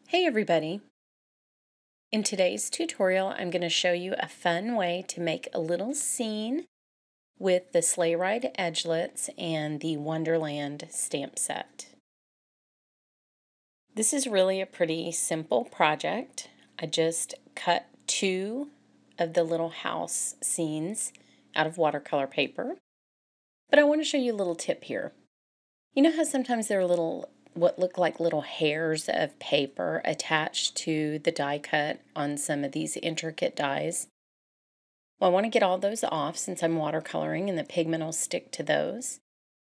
Hey everybody! In today's tutorial, I'm going to show you a fun way to make a little scene with the Sleigh Ride Edgelits and the Wonderland stamp set. This is really a pretty simple project. I just cut two of the little house scenes out of watercolor paper. But I want to show you a little tip here. You know how sometimes there are what look like little hairs of paper attached to the die cut on some of these intricate dies? Well, I want to get all those off since I'm watercoloring and the pigment will stick to those.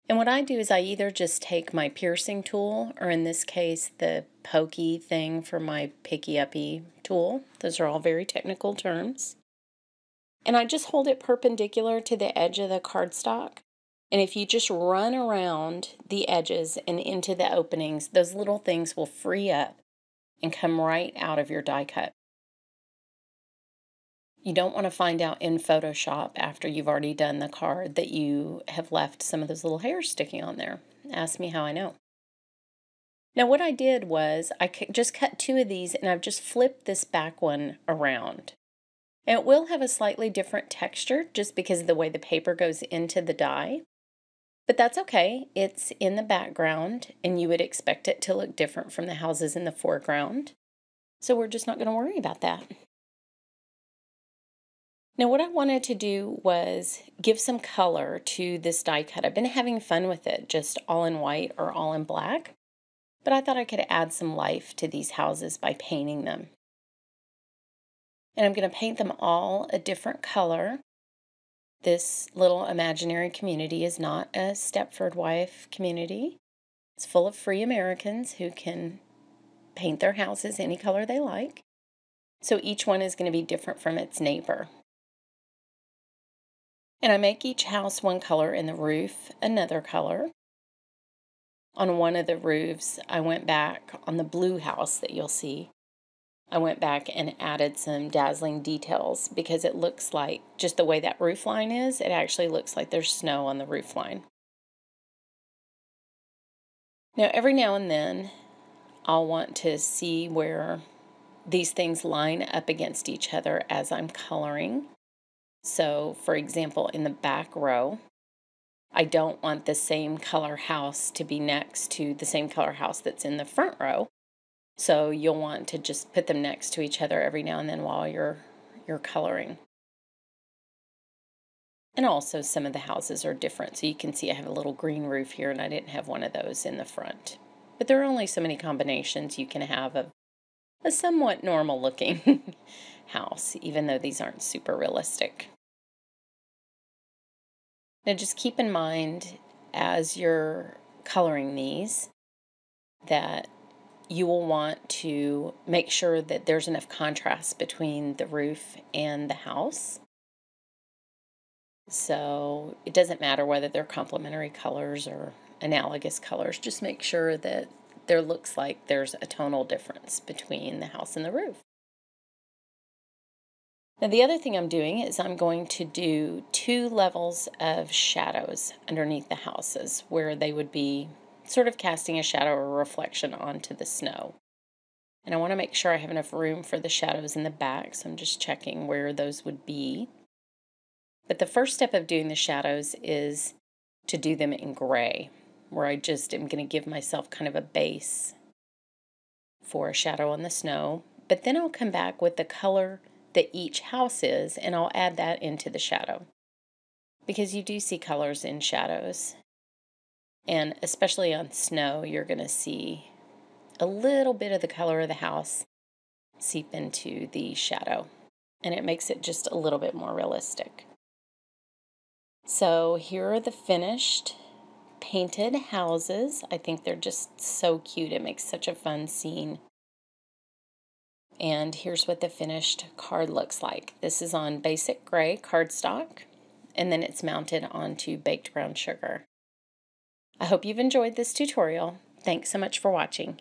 And what I do is I either just take my piercing tool, or in this case the pokey thing for my picky-uppy tool. Those are all very technical terms. And I just hold it perpendicular to the edge of the cardstock. And if you just run around the edges and into the openings, those little things will free up and come right out of your die cut. You don't want to find out in Photoshop after you've already done the card that you have left some of those little hairs sticking on there. Ask me how I know. Now what I did was I just cut two of these and I've just flipped this back one around. And it will have a slightly different texture just because of the way the paper goes into the die. But that's okay. It's in the background and you would expect it to look different from the houses in the foreground. So we're just not going to worry about that. Now what I wanted to do was give some color to this die cut. I've been having fun with it, just all in white or all in black. But I thought I could add some life to these houses by painting them. And I'm going to paint them all a different color. This little imaginary community is not a Stepford wife community. It's full of free Americans who can paint their houses any color they like. So each one is going to be different from its neighbor. And I make each house one color and the roof another color. On one of the roofs, I went back on the blue house that you'll see. I went back and added some dazzling details because it looks like, just the way that roof line is, it actually looks like there's snow on the roof line. Now every now and then I'll want to see where these things line up against each other as I'm coloring. So for example, in the back row, I don't want the same color house to be next to the same color house that's in the front row. So you'll want to just put them next to each other every now and then while you're coloring. And also some of the houses are different. So you can see I have a little green roof here and I didn't have one of those in the front. But there are only so many combinations you can have of a somewhat normal looking house, even though these aren't super realistic. Now just keep in mind as you're coloring these that you will want to make sure that there's enough contrast between the roof and the house. So it doesn't matter whether they're complementary colors or analogous colors. Just make sure that there looks like there's a tonal difference between the house and the roof. Now the other thing I'm doing is I'm going to do 2 levels of shadows underneath the houses where they would be sort of casting a shadow or reflection onto the snow. And I want to make sure I have enough room for the shadows in the back, so I'm just checking where those would be. But the first step of doing the shadows is to do them in gray, where I just am going to give myself kind of a base for a shadow on the snow. But then I'll come back with the color that each house is, and I'll add that into the shadow. Because you do see colors in shadows. And especially on snow, you're going to see a little bit of the color of the house seep into the shadow. And it makes it just a little bit more realistic. So here are the finished painted houses. I think they're just so cute. It makes such a fun scene. And here's what the finished card looks like. This is on basic gray cardstock, and then it's mounted onto baked brown sugar. I hope you've enjoyed this tutorial. Thanks so much for watching.